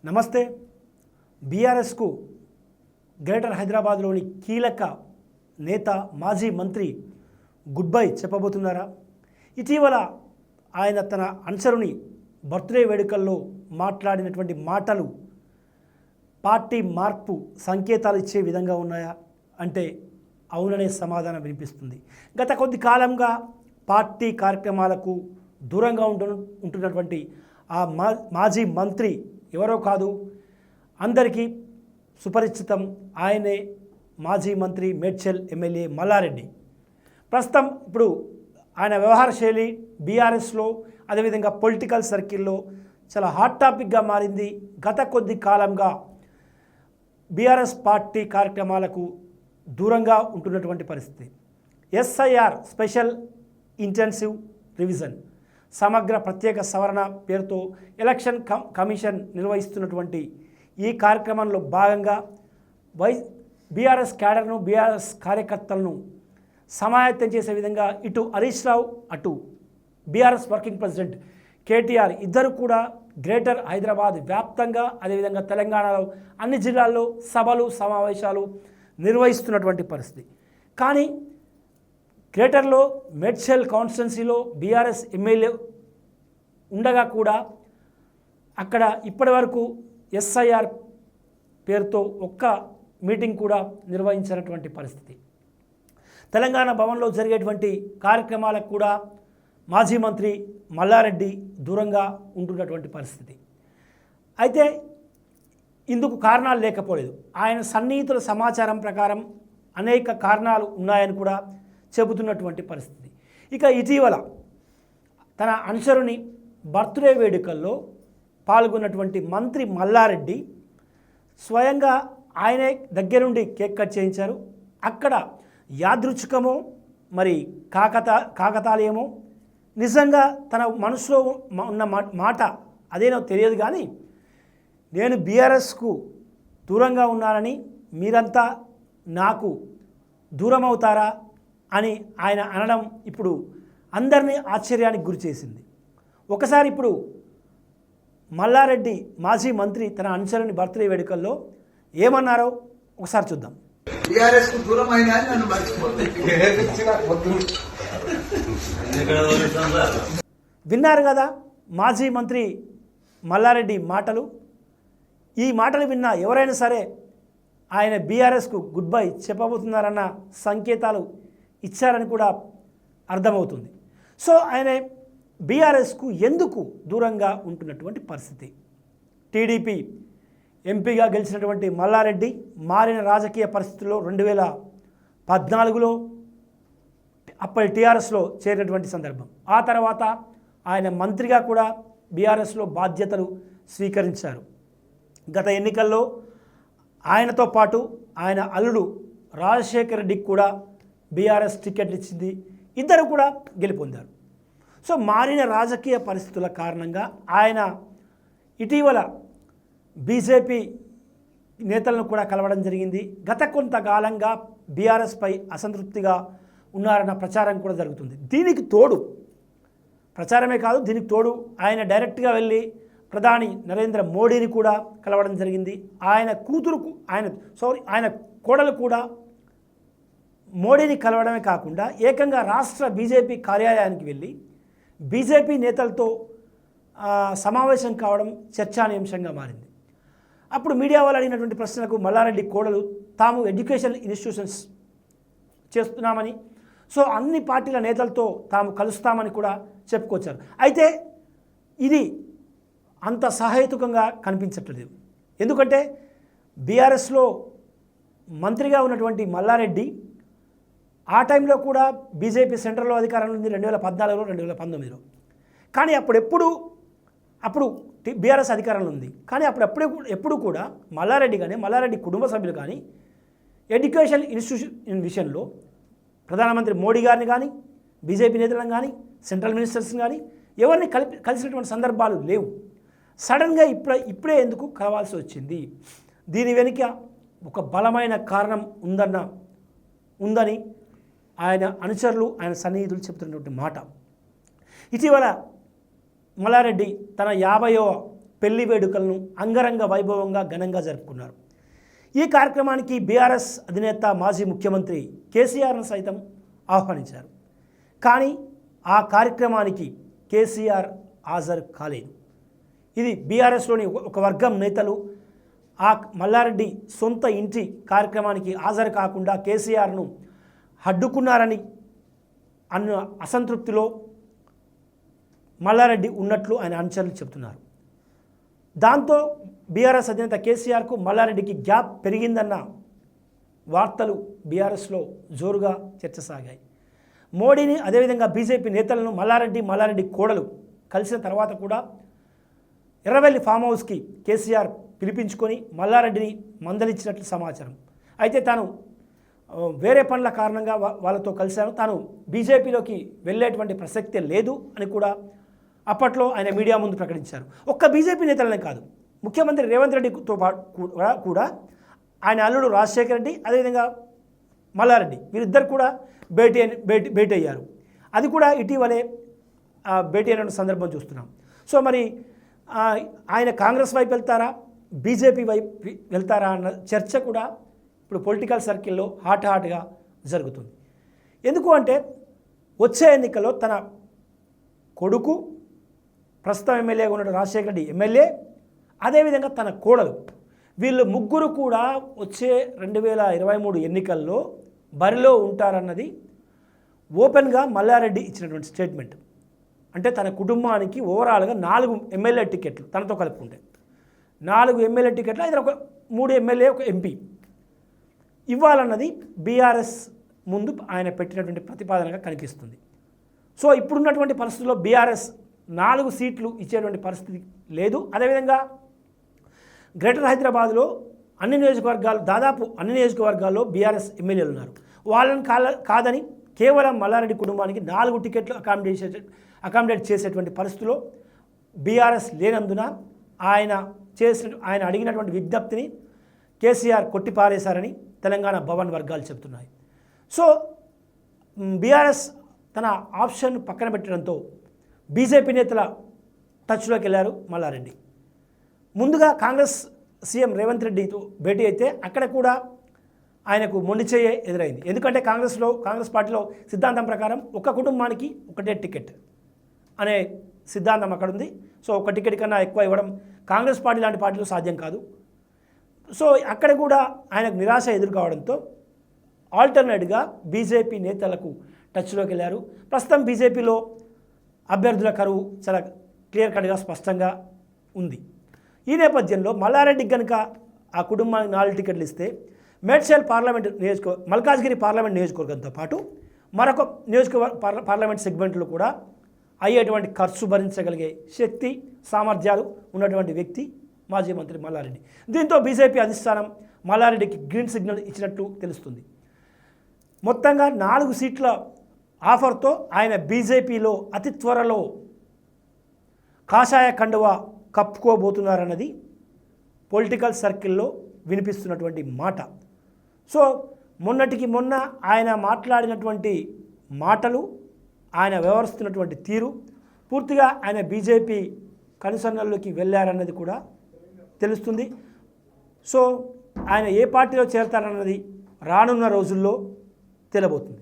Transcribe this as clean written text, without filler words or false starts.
నమస్తే. బీఆర్ఎస్కు గ్రేటర్ హైదరాబాద్లోని కీలక నేత మాజీ మంత్రి గుడ్ బై చెప్పబోతున్నారా? ఇటీవల ఆయన తన అనుచరుని బర్త్డే వేడుకల్లో మాట్లాడినటువంటి మాటలు పార్టీ మార్పు సంకేతాలు ఇచ్చే విధంగా ఉన్నాయా అంటే అవుననే సమాధానం వినిపిస్తుంది. గత కొద్ది కాలంగా పార్టీ కార్యక్రమాలకు దూరంగా ఉంటున్నటువంటి ఆ మాజీ మంత్రి ఎవరో కాదు, అందరికీ సుపరిచితం. ఆయనే మాజీ మంత్రి మేడ్చల్ ఎమ్మెల్యే మల్లారెడ్డి. ప్రస్తుతం ఇప్పుడు ఆయన వ్యవహార శైలి బీఆర్ఎస్లో అదేవిధంగా పొలిటికల్ సర్కిల్లో చాలా హాట్ టాపిక్గా మారింది. గత కొద్ది కాలంగా బీఆర్ఎస్ పార్టీ కార్యక్రమాలకు దూరంగా ఉంటున్నటువంటి పరిస్థితి. ఎస్ఐఆర్ స్పెషల్ ఇంటెన్సివ్ రివిజన్ సమగ్ర ప్రత్యేక సవరణ పేరుతో ఎలక్షన్ కమిషన్ నిర్వహిస్తున్నటువంటి ఈ కార్యక్రమంలో భాగంగా బీఆర్ఎస్ క్యాడర్ను బీఆర్ఎస్ కార్యకర్తలను సమాయత్తం చేసే విధంగా ఇటు హరీష్ రావు అటు బీఆర్ఎస్ వర్కింగ్ ప్రెసిడెంట్ కేటీఆర్ ఇద్దరు కూడా గ్రేటర్ హైదరాబాద్ వ్యాప్తంగా అదేవిధంగా తెలంగాణలో అన్ని జిల్లాల్లో సభలు సమావేశాలు నిర్వహిస్తున్నటువంటి పరిస్థితి. కానీ గ్రేటర్లో మేడ్చల్ కాన్స్టిట్యున్సీలో బీఆర్ఎస్ ఎమ్మెల్యే ఉండగా కూడా అక్కడ ఇప్పటి వరకు ఎస్ఐఆర్ పేరుతో ఒక్క మీటింగ్ కూడా నిర్వహించినటువంటి పరిస్థితి. తెలంగాణ భవన్లో జరిగేటువంటి కార్యక్రమాలకు కూడా మాజీ మంత్రి మల్లారెడ్డి దూరంగా ఉంటున్నటువంటి పరిస్థితి. అయితే ఇందుకు కారణాలు లేకపోలేదు. ఆయన సన్నిహితుల సమాచారం ప్రకారం అనేక కారణాలు ఉన్నాయని కూడా చెబుతున్నటువంటి పరిస్థితి. ఇక ఇటీవల తన అనుచరుని బర్త్డే వేడుకల్లో పాల్గొన్నటువంటి మంత్రి మల్లారెడ్డి స్వయంగా ఆయనే దగ్గరుండి కేక్ కట్ చేయించారు. అక్కడ యాదృచ్ఛికమో మరి కాకతాళీయమో నిజంగా తన మనసులో ఉన్న మాట అదేనో తెలియదు, కానీ నేను బీఆర్ఎస్కు దూరంగా ఉన్నానని మీరంతా నాకు దూరం అవుతారా అని ఆయన అనడం ఇప్పుడు అందరినీ ఆశ్చర్యానికి గురి చేసింది. ఒకసారి ఇప్పుడు మల్లారెడ్డి మాజీ మంత్రి తన అనుచరుని బర్త్డే వేడుకల్లో ఏమన్నారో ఒకసారి చూద్దాం. విన్నారు కదా మాజీ మంత్రి మల్లారెడ్డి మాటలు. ఈ మాటలు విన్నా ఎవరైనా సరే ఆయన బీఆర్ఎస్కు గుడ్ బై చెప్పబోతున్నారన్న సంకేతాలు ఇచ్చారని కూడా అర్థమవుతుంది. సో ఆయన బీఆర్ఎస్కు ఎందుకు దూరంగా ఉంటున్నటువంటి పరిస్థితి. టీడీపీ ఎంపీగా గెలిచినటువంటి మల్లారెడ్డి మారిన రాజకీయ పరిస్థితుల్లో 2014లో అప్పటి టీఆర్ఎస్లో చేరినటువంటి సందర్భం. ఆ తర్వాత ఆయన మంత్రిగా కూడా బీఆర్ఎస్లో బాధ్యతలు స్వీకరించారు. గత ఎన్నికల్లో ఆయనతో పాటు ఆయన అల్లుడు రాజశేఖర్ రెడ్డికి కూడా బీఆర్ఎస్ టికెట్లు ఇచ్చింది. ఇద్దరు కూడా గెలుపొందారు. సో మారిన రాజకీయ పరిస్థితుల కారణంగా ఆయన ఇటీవల బీజేపీ నేతలను కూడా కలవడం జరిగింది. గత కొంతకాలంగా బీఆర్ఎస్పై అసంతృప్తిగా ఉన్నారన్న ప్రచారం కూడా జరుగుతుంది. దీనికి తోడు ప్రచారమే కాదు, దీనికి తోడు ఆయన డైరెక్ట్గా వెళ్ళి ప్రధాని నరేంద్ర మోడీని కూడా కలవడం జరిగింది. ఆయన కూతురుకు ఆయన కోడలు కూడా మోడీని కలవడమే కాకుండా ఏకంగా రాష్ట్ర బీజేపీ కార్యాలయానికి వెళ్ళి బీజేపీ నేతలతో సమావేశం కావడం చర్చానీయాంశంగా మారింది. అప్పుడు మీడియా వాళ్ళు అడిగినటువంటి ప్రశ్నలకు మల్లారెడ్డి కోడలు తాము ఎడ్యుకేషన్ ఇన్స్టిట్యూషన్స్ చేస్తున్నామని, సో అన్ని పార్టీల నేతలతో తాము కలుస్తామని కూడా చెప్పుకొచ్చారు. అయితే ఇది అంత సహేతుకంగా కనిపించట్లేదు. ఎందుకంటే బీఆర్ఎస్లో మంత్రిగా ఉన్నటువంటి మల్లారెడ్డి ఆ టైంలో కూడా బీజేపీ సెంట్రల్లో అధికారంలో ఉంది 2014లో 2019లో. కానీ అప్పుడు బీఆర్ఎస్ అధికారంలో ఉంది. కానీ ఎప్పుడు కూడా మల్లారెడ్డి కానీ మల్లారెడ్డి కుటుంబ సభ్యులు కానీ ఎడ్యుకేషన్ ఇన్స్టిట్యూషన్ విషయంలో ప్రధానమంత్రి మోడీ గారిని కానీ బీజేపీ నేతలను కానీ సెంట్రల్ మినిస్టర్స్ని కానీ ఎవరిని కలిసినటువంటి సందర్భాలు లేవు. సడన్గా ఇప్పుడే ఎందుకు కలవాల్సి వచ్చింది? దీని వెనుక ఒక బలమైన కారణం ఉందని ఆయన అనుచరులు ఆయన సన్నిహితులు చెబుతున్నటువంటి మాట. ఇటీవల మల్లారెడ్డి తన 50వ పెళ్లి వేడుకలను అంగరంగ వైభవంగా ఘనంగా జరుపుకున్నారు. ఈ కార్యక్రమానికి బీఆర్ఎస్ అధినేత మాజీ ముఖ్యమంత్రి కేసీఆర్ను సైతం ఆహ్వానించారు. కానీ ఆ కార్యక్రమానికి కేసీఆర్ హాజరు కాలేదు. ఇది బీఆర్ఎస్లోని ఒక వర్గం నేతలు ఆ మల్లారెడ్డి సొంత ఇంటి కార్యక్రమానికి హాజరు కాకుండా కేసీఆర్ను అడ్డుకున్నారని అన్న అసంతృప్తిలో మల్లారెడ్డి ఉన్నట్లు ఆయన అనుచరులు చెబుతున్నారు. దాంతో బీఆర్ఎస్ అధినేత కేసీఆర్కు మల్లారెడ్డికి గ్యాప్ పెరిగిందన్న వార్తలు బీఆర్ఎస్లో జోరుగా చర్చ సాగాయి. మోడీని అదేవిధంగా బీజేపీ నేతలను మల్లారెడ్డి కోడలు కలిసిన తర్వాత కూడా ఎర్రవెల్లి ఫామ్ హౌస్కి కేసీఆర్ పిలిపించుకొని మల్లారెడ్డిని మందలించినట్లు సమాచారం. అయితే తాను వేరే పనుల కారణంగా వాళ్ళతో కలిశాను, తాను బీజేపీలోకి వెళ్ళేటువంటి ప్రసక్తే లేదు అని కూడా అప్పట్లో ఆయన మీడియా ముందు ప్రకటించారు. ఒక్క బీజేపీ నేతలనే కాదు, ముఖ్యమంత్రి రేవంత్ రెడ్డితో కూడా ఆయన అల్లుడు రాజశేఖర రెడ్డి అదేవిధంగా మల్లారెడ్డి వీరిద్దరు కూడా భేటీ అయ్యారు. అది కూడా ఇటీవలే భేటీ అయిన సందర్భం చూస్తున్నాం. సో మరి ఆయన కాంగ్రెస్ వైపు వెళ్తారా, బీజేపీ వైపు వెళ్తారా అన్న చర్చ కూడా ఇప్పుడు పొలిటికల్ సర్కిల్లో హాట్గా జరుగుతుంది. ఎందుకు అంటే వచ్చే ఎన్నికల్లో తన కొడుకు ప్రస్తుతం ఎమ్మెల్యేగా ఉన్న రాజశేఖర రెడ్డి ఎమ్మెల్యే, అదేవిధంగా తన కోడలు, వీళ్ళు ముగ్గురు కూడా వచ్చే 2023 ఎన్నికల్లో బరిలో ఉంటారన్నది ఓపెన్గా మల్లారెడ్డి ఇచ్చినటువంటి స్టేట్మెంట్. అంటే తన కుటుంబానికి ఓవరాల్గా 4 ఎమ్మెల్యే టికెట్లు తనతో కలుపుకుంటే 4 ఎమ్మెల్యే టికెట్లు, అయితే 3 ఎమ్మెల్యే 1 ఎంపీ ఇవ్వాలన్నది బీఆర్ఎస్ ముందు ఆయన పెట్టినటువంటి ప్రతిపాదనగా కనిపిస్తుంది. సో ఇప్పుడున్నటువంటి పరిస్థితుల్లో బీఆర్ఎస్ 4 సీట్లు ఇచ్చేటువంటి పరిస్థితి లేదు. అదేవిధంగా గ్రేటర్ హైదరాబాద్లో దాదాపు అన్ని నియోజకవర్గాల్లో బీఆర్ఎస్ ఎమ్మెల్యేలు ఉన్నారు. వాళ్ళని కాదని కేవలం మల్లారెడ్డి కుటుంబానికి 4 టికెట్లు అకామిడేట్ చేసేటువంటి పరిస్థితిలో బీఆర్ఎస్ లేనందున ఆయన అడిగినటువంటి విజ్ఞప్తిని కేసీఆర్ కొట్టిపారేశారని తెలంగాణ భవన్ వర్గాలు చెబుతున్నాయి. సో బీఆర్ఎస్ తన ఆప్షన్ పక్కన పెట్టడంతో బీజేపీ నేతల టచ్లోకి వెళ్ళారు మల్లారెడ్డి. ముందుగా కాంగ్రెస్ సీఎం రేవంత్ రెడ్డితో భేటీ అయితే అక్కడ కూడా ఆయనకు మొండిచేయే ఎదురైంది. ఎందుకంటే కాంగ్రెస్ పార్టీలో సిద్ధాంతం ప్రకారం ఒక కుటుంబానికి ఒకటే టికెట్ అనే సిద్ధాంతం అక్కడ ఉంది. సో ఒక టికెట్ కన్నా ఎక్కువ ఇవ్వడం కాంగ్రెస్ పార్టీ లాంటి పార్టీలో సాధ్యం కాదు. సో అక్కడ కూడా ఆయనకు నిరాశ ఎదుర్కోవడంతో ఆల్టర్నేట్గా బీజేపీ నేతలకు టచ్లోకి వెళ్ళారు. ప్రస్తుతం బీజేపీలో అభ్యర్థుల కరువు చాలా క్లియర్ కట్గా స్పష్టంగా ఉంది. ఈ నేపథ్యంలో మల్లారెడ్డికి కనుక ఆ కుటుంబానికి 4 టికెట్లు ఇస్తే మేడ్చల్ మల్కాజ్గిరి పార్లమెంట్ నియోజకవర్గంతో పాటు మరొక పార్లమెంట్ సెగ్మెంట్లో కూడా అయ్యేటువంటి ఖర్చు భరించగలిగే శక్తి సామర్థ్యాలు ఉన్నటువంటి వ్యక్తి మాజీ మంత్రి మల్లారెడ్డి. దీంతో బీజేపీ అధిష్టానం మల్లారెడ్డికి గ్రీన్ సిగ్నల్ ఇచ్చినట్టు తెలుస్తుంది. మొత్తంగా 4 సీట్ల ఆఫర్తో ఆయన బీజేపీలో అతి త్వరలో కాషాయ కండువా కప్పుకోబోతున్నారన్నది పొలిటికల్ సర్కిల్లో వినిపిస్తున్నటువంటి మాట. సో మొన్నటికి మొన్న ఆయన మాట్లాడినటువంటి మాటలు, ఆయన వ్యవహరిస్తున్నటువంటి తీరు పూర్తిగా ఆయన బీజేపీ కనుసన్నల్లోకి వెళ్ళారన్నది కూడా తెలుస్తుంది. సో ఆయన ఏ పార్టీలో చేరతారన్నది రానున్న రోజుల్లో తెలియబోతుంది.